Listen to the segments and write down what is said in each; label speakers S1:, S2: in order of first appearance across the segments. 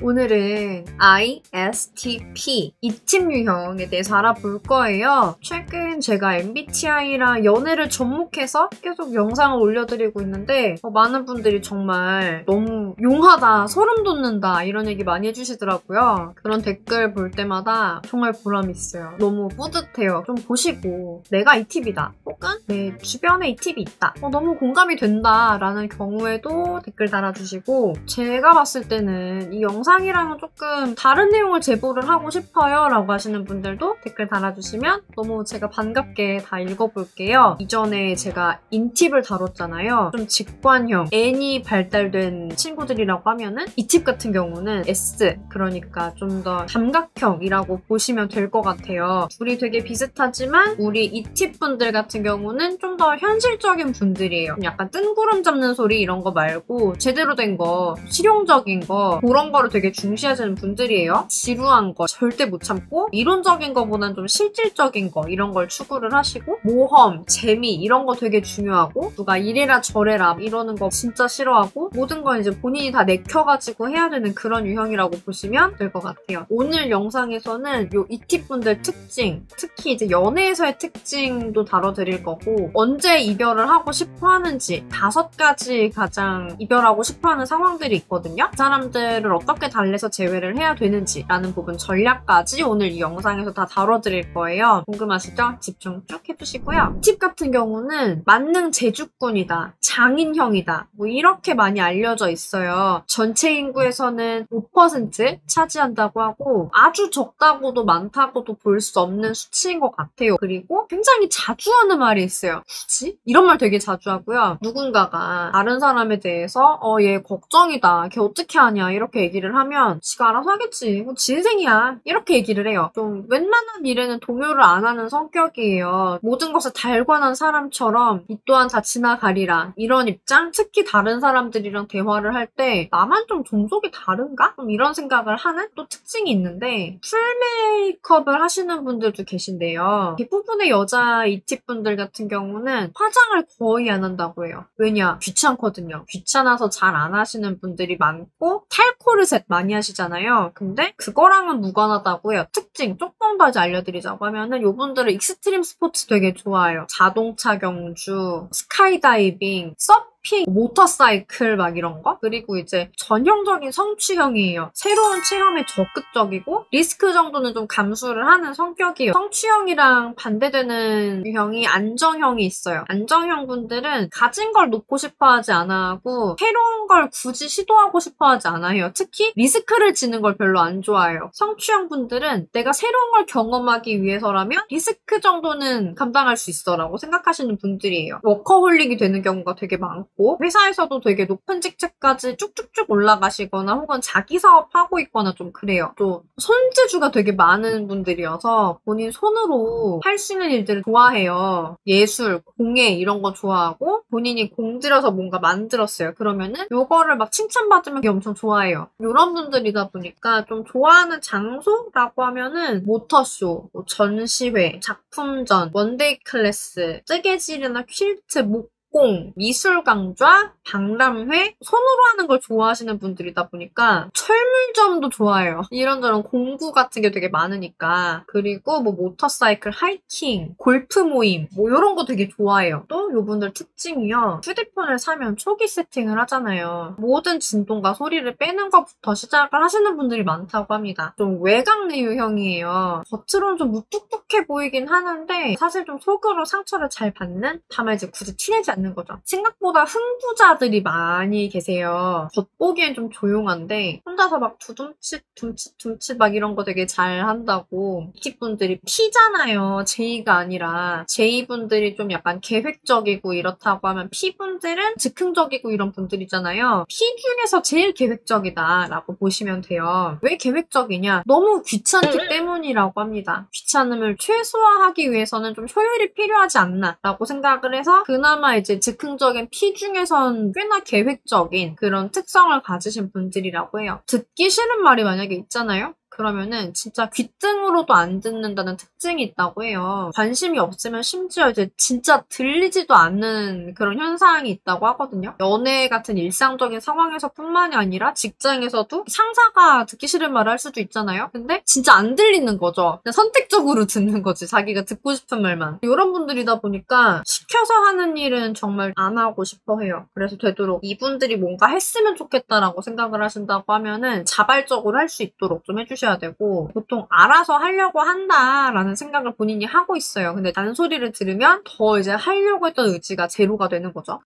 S1: 오늘은 ISTP, 이팁 유형에 대해서 알아볼 거예요. 최근 제가 MBTI랑 연애를 접목해서 계속 영상을 올려드리고 있는데 많은 분들이 정말 너무 용하다, 소름 돋는다 이런 얘기 많이 해주시더라고요. 그런 댓글 볼 때마다 정말 보람 있어요. 너무 뿌듯해요. 좀 보시고 내가 이 팁이다 혹은 내 주변에 이 팁이 있다, 너무 공감이 된다 라는 경우에도 댓글 달아주시고, 제가 봤을 때는 이 영상이랑은 조금 다른 내용을 제보를 하고 싶어요 라고 하시는 분들도 댓글 달아주시면 너무 제가 반갑게 다 읽어볼게요. 이전에 제가 인팁을 다뤘잖아요. 좀 직관형, N이 발달된 친구들이라고 하면은 이 팁 같은 경우는 S, 그러니까 좀 더 감각형이라고 보시면 될 것 같아요. 둘이 되게 비슷하지만 우리 이 팁 분들 같은 경우는 좀 더 현실적인 분들이에요. 약간 뜬구름 잡는 소리 이런 거 말고 제대로 된 거, 실용적인 거, 그런 거를 되게 중시하시는 분들이에요. 지루한 거 절대 못 참고 이론적인 거보단 좀 실질적인 거 이런 걸 추구를 하시고, 모험, 재미 이런 거 되게 중요하고, 누가 이래라 저래라 이러는 거 진짜 싫어하고, 모든 건 이제 본인이 다 내켜가지고 해야 되는 그런 유형이라고 보시면 될 것 같아요. 오늘 영상에서는 요 이 팁 분들 특징, 특히 이제 연애에서의 특징도 다뤄드릴 거고, 언제 이별을 하고 싶어 하는지 5가지 가장 이별하고 싶어 하는 상황들이 있거든요. 그 사람들을 어떻게 달래서 재회를 해야 되는지 라는 부분 전략까지 오늘 이 영상에서 다 다뤄드릴 거예요. 궁금하시죠? 집중 쭉 해주시고요. 팁 같은 경우는 만능 재주꾼이다, 장인형이다, 뭐 이렇게 많이 알려져 있어요. 전체 인구에서는 5% 차지한다고 하고 아주 적다고도 많다고도 볼 수 없는 수치인 것 같아요. 그리고 굉장히 자주 하는 말이 있어요. 굳이? 이런 말 되게 자주 하고요. 누군가가 다른 사람에 대해서 얘 걱정이다, 걔 어떻게 하냐 이렇게 얘기를 하면 지가 알아서 하겠지, 뭐 지 인생이야 이렇게 얘기를 해요. 좀 웬만한 일에는 동요를 안 하는 성격이에요. 모든 것을 달관한 사람처럼 이 또한 다 지나가리라 이런 입장. 특히 다른 사람들이랑 대화를 할 때 나만 좀 종족이 다른가? 좀 이런 생각을 하는 또 특징이 있는데, 풀 메이크업을 하시는 분들도 계신데요. 대부분의 여자 이팁 분들 같은 경우는 화장을 거의 안 한다고 해요. 왜냐? 귀찮거든요. 귀찮아서 잘 안 하시는 분들이 많고, 탈코르셋 많이 하시잖아요. 근데 그거랑은 무관하다고 해요. 특징 조금 더 알려드리자고 하면은, 요분들은 익스트림 스포츠 되게 좋아해요. 자동차 경주, 스카이다이빙, 서핑, 모터사이클 막 이런 거. 그리고 이제 전형적인 성취형이에요. 새로운 체험에 적극적이고 리스크 정도는 좀 감수를 하는 성격이에요. 성취형이랑 반대되는 유형이 안정형이 있어요. 안정형 분들은 가진 걸 놓고 싶어 하지 않아 하고 새로운 걸 굳이 시도하고 싶어 하지 않아요. 특히 리스크를 지는 걸 별로 안 좋아해요. 성취형 분들은 내가 새로운 걸 경험하기 위해서라면 리스크 정도는 감당할 수 있어 라고 생각하시는 분들이에요. 워커홀릭이 되는 경우가 되게 많고, 회사에서도 되게 높은 직책까지 쭉쭉쭉 올라가시거나 혹은 자기 사업하고 있거나 좀 그래요. 또 손재주가 되게 많은 분들이어서 본인 손으로 할 수 있는 일들을 좋아해요. 예술, 공예 이런 거 좋아하고, 본인이 공들여서 뭔가 만들었어요. 그러면은 요거를 막 칭찬받으면 되게 엄청 좋아해요. 이런 분들이다 보니까 좀 좋아하는 장소라고 하면은 모터쇼, 뭐 전시회, 작품전, 원데이 클래스, 뜨개질이나 퀼트, 목공, 미술 강좌, 박람회, 손으로 하는 걸 좋아하시는 분들이다 보니까 철물점도 좋아해요. 이런저런 공구 같은 게 되게 많으니까. 그리고 뭐 모터사이클, 하이킹, 골프 모임 뭐 이런 거 되게 좋아해요. 또 요분들 특징이요. 휴대폰을 사면 초기 세팅을 하잖아요. 모든 진동과 소리를 빼는 것부터 시작을 하시는 분들이 많다고 합니다. 좀 외곽내 유형이에요. 겉으로는 좀 무뚝뚝해 보이긴 하는데 사실 좀 속으로 상처를 잘 받는, 다만 이제 굳이 티내지 않는 거죠. 생각보다 흥부자들이 많이 계세요. 겉보기엔 좀 조용한데 혼자서 막 두둠칫 막 이런 거 되게 잘 한다고. T분들이 P잖아요. J가 아니라. J분들이 좀 약간 계획적이고 이렇다고 하면 P분들은 즉흥적이고 이런 분들이잖아요. P 중에서 제일 계획적이다 라고 보시면 돼요. 왜 계획적이냐? 너무 귀찮기 때문이라고 합니다. 귀찮음을 최소화하기 위해서는 좀 효율이 필요하지 않나 라고 생각을 해서, 그나마 이제 즉흥적인 P 중에선 꽤나 계획적인 그런 특성을 가지신 분들이라고 해요. 듣기 싫은 말이 만약에 있잖아요? 그러면은 진짜 귀등으로도 안 듣는다는 특징이 있다고 해요. 관심이 없으면 심지어 이제 진짜 들리지도 않는 그런 현상이 있다고 하거든요. 연애 같은 일상적인 상황에서 뿐만이 아니라 직장에서도 상사가 듣기 싫은 말을 할 수도 있잖아요. 근데 진짜 안 들리는 거죠. 그냥 선택적으로 듣는 거지. 자기가 듣고 싶은 말만. 이런 분들이다 보니까 시켜서 하는 일은 정말 안 하고 싶어 해요. 그래서 되도록 이분들이 뭔가 했으면 좋겠다라고 생각을 하신다고 하면은 자발적으로 할 수 있도록 좀 해주셔야 되고, 보통 알아서 하려고 한다라는 생각을 본인이 하고 있어요. 근데 잔소리를 들으면 더 이제 하려고 했던 의지가 제로가 되는 거죠.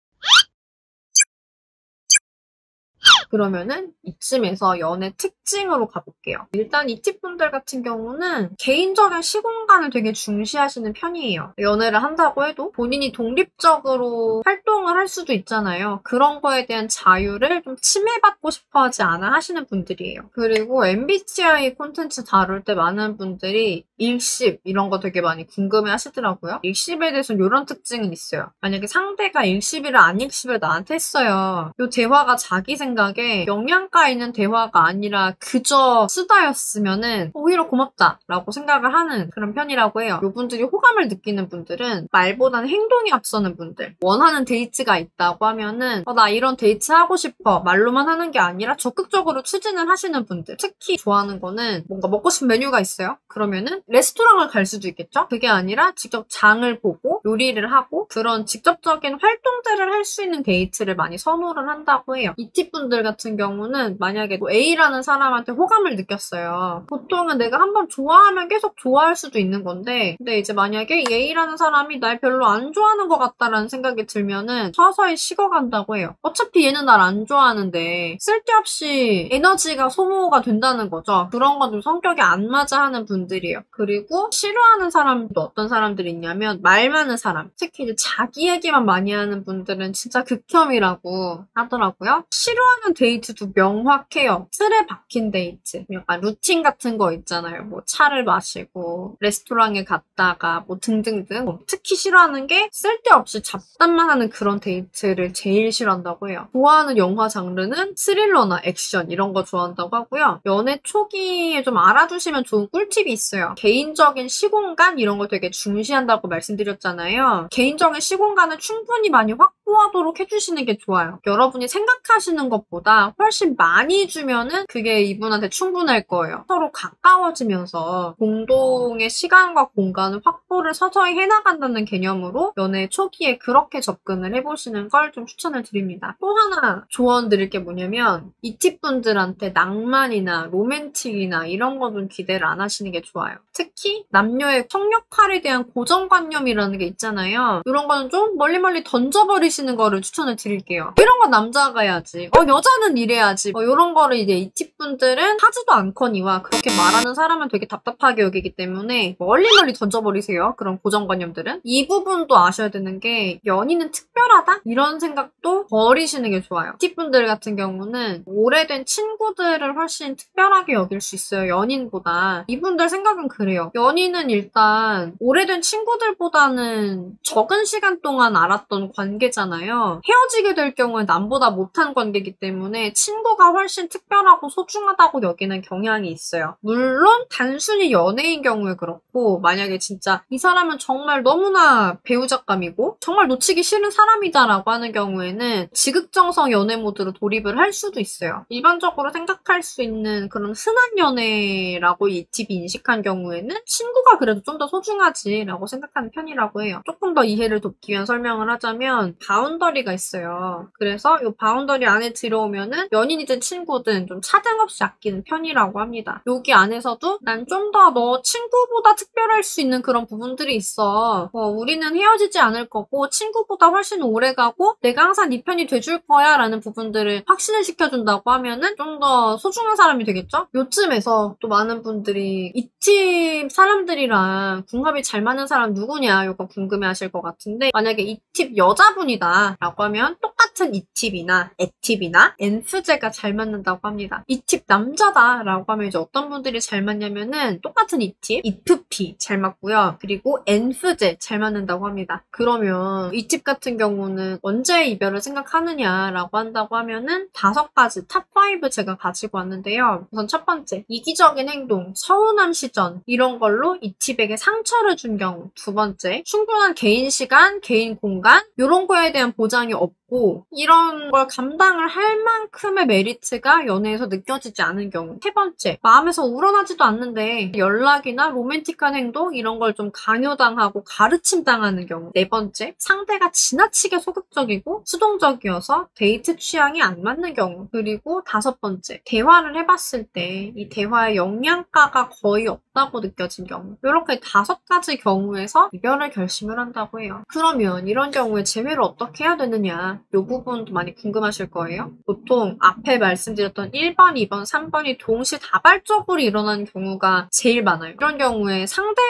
S1: 그러면은 이쯤에서 연애 특징으로 가볼게요. 일단 이 팁분들 같은 경우는 개인적인 시공간을 되게 중시하시는 편이에요. 연애를 한다고 해도 본인이 독립적으로 활동을 할 수도 있잖아요. 그런 거에 대한 자유를 좀 침해받고 싶어 하지 않아 하시는 분들이에요. 그리고 MBTI 콘텐츠 다룰 때 많은 분들이 일십 이런 거 되게 많이 궁금해 하시더라고요. 일십에 대해서는 이런 특징은 있어요. 만약에 상대가 일십이를 안 일십을 나한테 했어요. 이 대화가 자기 생각에 영양가 있는 대화가 아니라 그저 수다였으면은 오히려 고맙다라고 생각을 하는 그런 편이라고 해요. 이분들이 호감을 느끼는 분들은 말보다는 행동이 앞서는 분들. 원하는 데이트가 있다고 하면은 나 이런 데이트 하고 싶어 말로만 하는 게 아니라 적극적으로 추진을 하시는 분들. 특히 좋아하는 거는 뭔가 먹고 싶은 메뉴가 있어요. 그러면은 레스토랑을 갈 수도 있겠죠? 그게 아니라 직접 장을 보고 요리를 하고 그런 직접적인 활동들을 할 수 있는 데이트를 많이 선호를 한다고 해요. 이 팁분들 같은 경우는 만약에 뭐 A라는 사람한테 호감을 느꼈어요. 보통은 내가 한번 좋아하면 계속 좋아할 수도 있는 건데, 근데 이제 만약에 A라는 사람이 날 별로 안 좋아하는 것 같다라는 생각이 들면은 서서히 식어간다고 해요. 어차피 얘는 날 안 좋아하는데 쓸데없이 에너지가 소모가 된다는 거죠. 그런 건 좀 성격이 안 맞아 하는 분들이에요. 그리고 싫어하는 사람도 어떤 사람들이 있냐면 말 많은 사람, 특히 이제 자기 얘기만 많이 하는 분들은 진짜 극혐이라고 하더라고요. 싫어하는 데이트도 명확해요. 틀에 박힌 데이트. 약간 루틴 같은 거 있잖아요. 뭐 차를 마시고 레스토랑에 갔다가 뭐 등등등. 특히 싫어하는 게 쓸데없이 잡담만 하는 그런 데이트를 제일 싫어한다고 해요. 좋아하는 영화 장르는 스릴러나 액션 이런 거 좋아한다고 하고요. 연애 초기에 좀 알아두시면 좋은 꿀팁이 있어요. 개인적인 시공간 이런 거 되게 중시한다고 말씀드렸잖아요. 개인적인 시공간을 충분히 많이 확보하도록 해주시는 게 좋아요. 여러분이 생각하시는 것보다 훨씬 많이 주면은 그게 이분한테 충분할 거예요. 서로 가까워지면서 공동의 시간과 공간을 확보를 서서히 해나간다는 개념으로 연애 초기에 그렇게 접근을 해보시는 걸 좀 추천을 드립니다. 또 하나 조언 드릴 게 뭐냐면 이 팁분들한테 낭만이나 로맨틱이나 이런 거 좀 기대를 안 하시는 게 좋아요. 특히 남녀의 성역할에 대한 고정관념이라는 게 있잖아요. 이런 거는 좀 멀리 던져버리시는 거를 추천을 드릴게요. 이런 건 남자가 해야지. 여자는 이래야지. 이런 거를 이제 이 팁분들은 하지도 않거니와 그렇게 말하는 사람은 되게 답답하게 여기기 때문에 멀리 던져버리세요. 그런 고정관념들은. 이 부분도 아셔야 되는 게 연인은 특별하다? 이런 생각도 버리시는 게 좋아요. 팁분들 같은 경우는 오래된 친구들을 훨씬 특별하게 여길 수 있어요. 연인보다. 이분들 생각은 그래요. 연인은 일단 오래된 친구들보다는 적은 시간 동안 알았던 관계잖아요. 헤어지게 될 경우에 남보다 못한 관계이기 때문에 친구가 훨씬 특별하고 소중하다고 여기는 경향이 있어요. 물론 단순히 연애인 경우에 그렇고 만약에 진짜 이 사람은 정말 너무나 배우작감이고 정말 놓치기 싫은 사람이다라고 하는 경우에는 지극정성 연애 모드로 돌입을 할 수도 있어요. 일반적으로 생각할 수 있는 그런 흔한 연애라고 이 팁이 인식한 경우에는 친구가 그래도 좀 더 소중하지라고 생각하는 편이라고 해요. 조금 더 이해를 돕기 위한 설명을 하자면 바운더리가 있어요. 그래서 이 바운더리 안에 들어오면은 연인이든 친구든 좀 차등 없이 아끼는 편이라고 합니다. 여기 안에서도 난 좀 더 너 친구보다 특별할 수 있는 그런 부분들이 있어. 우리는 헤어지지 않을 거고 친구보다 훨씬 오래 가고 내가 항상 네 편이 돼줄 거야 라는 부분들을 확신을 시켜준다고 하면은 좀 더 소중한 사람이 되겠죠? 요쯤에서 또 많은 분들이 이 팁 사람들이랑 궁합이 잘 맞는 사람 누구냐 이거 궁금해 하실 것 같은데 만약에 이 팁 여자분이다 라고 하면 똑같은 똑같은 이팁이나 액팁이나 엔프제가 잘 맞는다고 합니다. 이팁 남자다라고 하면 이제 어떤 분들이 잘 맞냐면은 똑같은 이팁, 이프피 잘 맞고요. 그리고 엔프제 잘 맞는다고 합니다. 그러면 이팁 같은 경우는 언제 이별을 생각하느냐라고 한다고 하면은 5가지 탑5 제가 가지고 왔는데요. 우선 첫 번째, 이기적인 행동, 서운함 시전 이런 걸로 이팁에게 상처를 준 경우. 두 번째, 충분한 개인 시간, 개인 공간 이런 거에 대한 보장이 없고 이런 걸 감당을 할 만큼의 메리트가 연애에서 느껴지지 않은 경우. 세 번째, 마음에서 우러나지도 않는데 연락이나 로맨틱한 행동 이런 걸 좀 강요당하고 가르침당하는 경우. 네 번째, 상대가 지나치게 소극적이고 수동적이어서 데이트 취향이 안 맞는 경우. 그리고 5번째, 대화를 해봤을 때 이 대화의 영양가가 거의 없다고 느껴진 경우. 이렇게 5가지 경우에서 이별을 결심을 한다고 해요. 그러면 이런 경우에 재회를 어떻게 해야 되느냐 이 부분도 많이 궁금하실 거예요. 보통 앞에 말씀드렸던 1번, 2번, 3번이 동시다발적으로 일어나는 경우가 제일 많아요. 이런 경우에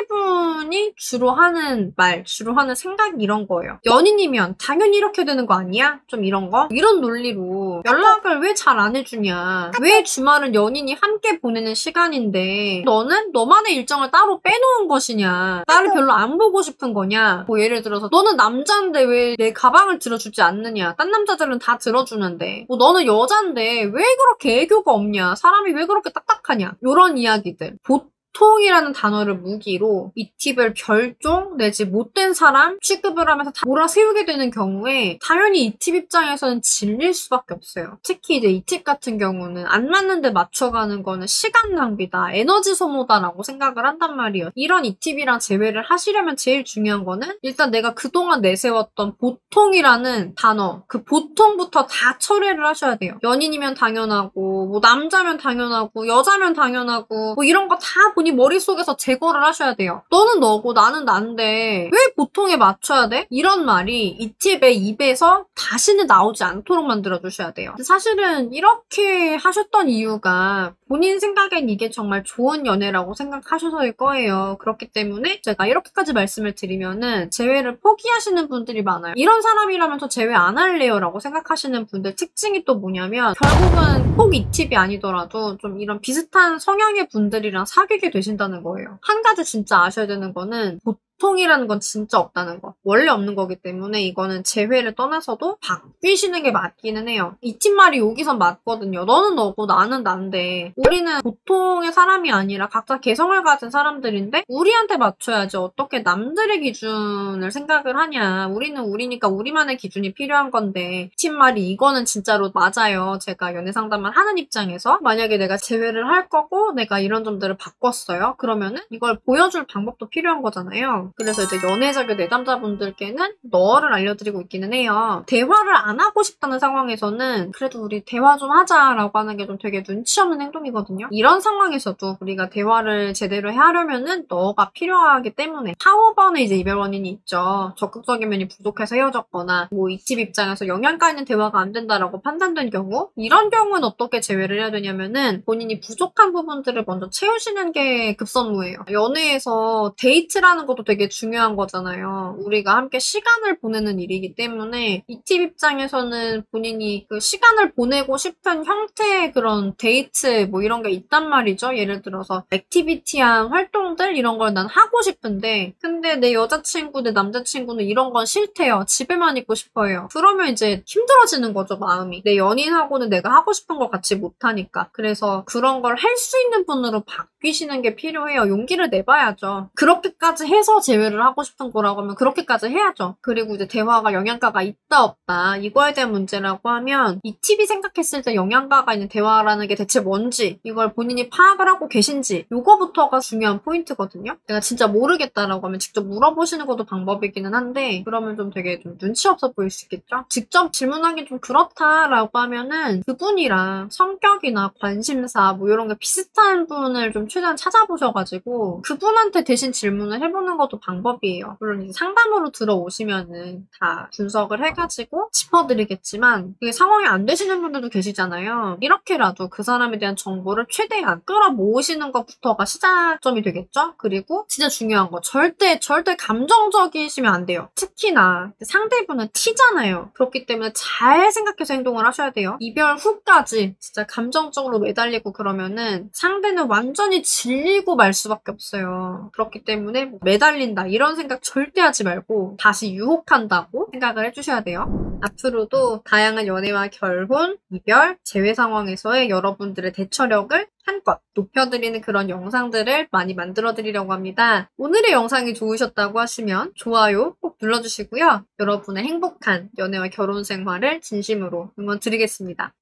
S1: 상대분이 주로 하는 말, 주로 하는 생각이 이런 거예요. 연인이면 당연히 이렇게 되는 거 아니야? 좀 이런 거? 이런 논리로 연락을 왜 잘 안 해주냐? 왜 주말은 연인이 함께 보내는 시간인데 너는 너만의 일정을 따로 빼놓은 것이냐? 나를 별로 안 보고 싶은 거냐? 뭐 예를 들어서 너는 남자인데 왜 내 가방을 들어주지 않느냐? 딴 남자들은 다 들어주는데 뭐 너는 여잔데 왜 그렇게 애교가 없냐? 사람이 왜 그렇게 딱딱하냐? 이런 이야기들. 보통이라는 단어를 무기로 이 팁을 별종 내지 못된 사람 취급을 하면서 다 몰아세우게 되는 경우에 당연히 이 팁 입장에서는 질릴 수밖에 없어요. 특히 이제 이 팁 같은 경우는 안 맞는데 맞춰가는 거는 시간 낭비다, 에너지 소모다라고 생각을 한단 말이에요. 이런 이 팁이랑 재회를 하시려면 제일 중요한 거는 일단 내가 그동안 내세웠던 보통이라는 단어, 그 보통부터 다 철회를 하셔야 돼요. 연인이면 당연하고 뭐 남자면 당연하고 여자면 당연하고 뭐 이런 거 다 본인 머릿속에서 제거를 하셔야 돼요. 너는 너고 나는 난데 왜 보통에 맞춰야 돼? 이런 말이 이 팁의 입에서 다시는 나오지 않도록 만들어주셔야 돼요. 사실은 이렇게 하셨던 이유가 본인 생각엔 이게 정말 좋은 연애라고 생각하셔서일 거예요. 그렇기 때문에 제가 이렇게까지 말씀을 드리면은 재회를 포기하시는 분들이 많아요. 이런 사람이라면 저 재회 안 할래요 라고 생각하시는 분들 특징이 또 뭐냐면 결국은 꼭 이 팁이 아니더라도 좀 이런 비슷한 성향의 분들이랑 사귀게 되신다는 거예요. 한 가지 진짜 아셔야 되는 거는 보통이라는 건 진짜 없다는 거. 원래 없는 거기 때문에 이거는 재회를 떠나서도 바뀌시는 게 맞기는 해요. 이 팁 말이 여기선 맞거든요. 너는 너고 나는 난데 우리는 보통의 사람이 아니라 각자 개성을 가진 사람들인데 우리한테 맞춰야지 어떻게 남들의 기준을 생각을 하냐. 우리는 우리니까 우리만의 기준이 필요한 건데 팁 말이 이거는 진짜로 맞아요. 제가 연애 상담을 하는 입장에서 만약에 내가 재회를 할 거고 내가 이런 점들을 바꿨어요. 그러면은 이걸 보여줄 방법도 필요한 거잖아요. 그래서 이제 연애자교 내담자분들께는 너를 알려드리고 있기는 해요. 대화를 안 하고 싶다는 상황에서는 그래도 우리 대화 좀 하자라고 하는 게 좀 되게 눈치 없는 행동이거든요. 이런 상황에서도 우리가 대화를 제대로 하려면은 너가 필요하기 때문에 파워번에 이제 이별 원인이 있죠. 적극적인 면이 부족해서 헤어졌거나 뭐 이 팁 입장에서 영양가 있는 대화가 안 된다라고 판단된 경우 이런 경우는 어떻게 제외를 해야 되냐면은 본인이 부족한 부분들을 먼저 채우시는 게 급선무예요. 연애에서 데이트라는 것도 되게 중요한 거잖아요. 우리가 함께 시간을 보내는 일이기 때문에 이 팁 입장에서는 본인이 그 시간을 보내고 싶은 형태의 그런 데이트 뭐 이런 게 있단 말이죠. 예를 들어서 액티비티한 활동들 이런 걸 난 하고 싶은데 근데 내 여자친구, 내 남자친구는 이런 건 싫대요. 집에만 있고 싶어요. 그러면 이제 힘들어지는 거죠, 마음이. 내 연인하고는 내가 하고 싶은 걸 같이 못하니까. 그래서 그런 걸 할 수 있는 분으로 바뀌시는 게 필요해요. 용기를 내봐야죠. 그렇게까지 해서 재회를 하고 싶은 거라고 하면 그렇게까지 해야죠. 그리고 이제 대화가 영양가가 있다 없다 이거에 대한 문제라고 하면 이 팁이 생각했을 때 영양가가 있는 대화라는 게 대체 뭔지 이걸 본인이 파악을 하고 계신지 이거부터가 중요한 포인트거든요. 내가 진짜 모르겠다라고 하면 직접 물어보시는 것도 방법이기는 한데 그러면 좀 되게 좀 눈치 없어 보일 수 있겠죠? 직접 질문하기 좀 그렇다라고 하면은 그분이랑 성격이나 관심사 뭐 이런 게 비슷한 분을 좀 최대한 찾아보셔가지고 그분한테 대신 질문을 해보는 것도 것도 방법이에요. 물론 이제 상담으로 들어오시면은 다 분석을 해가지고 짚어드리겠지만 이게 상황이 안 되시는 분들도 계시잖아요. 이렇게라도 그 사람에 대한 정보를 최대한 끌어모으시는 것부터가 시작점이 되겠죠? 그리고 진짜 중요한 거 절대 감정적이시면 안 돼요. 특히나 상대분은 T잖아요. 그렇기 때문에 잘 생각해서 행동을 하셔야 돼요. 이별 후까지 진짜 감정적으로 매달리고 그러면은 상대는 완전히 질리고 말 수밖에 없어요. 그렇기 때문에 뭐 매달린다 이런 생각 절대 하지 말고 다시 유혹한다고 생각을 해주셔야 돼요. 앞으로도 다양한 연애와 결혼, 이별, 재회 상황에서의 여러분들의 대처력을 한껏 높여드리는 그런 영상들을 많이 만들어드리려고 합니다. 오늘의 영상이 좋으셨다고 하시면 좋아요 꼭 눌러주시고요. 여러분의 행복한 연애와 결혼 생활을 진심으로 응원드리겠습니다.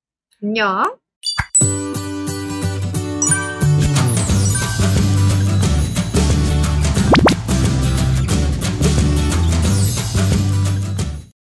S1: 안녕!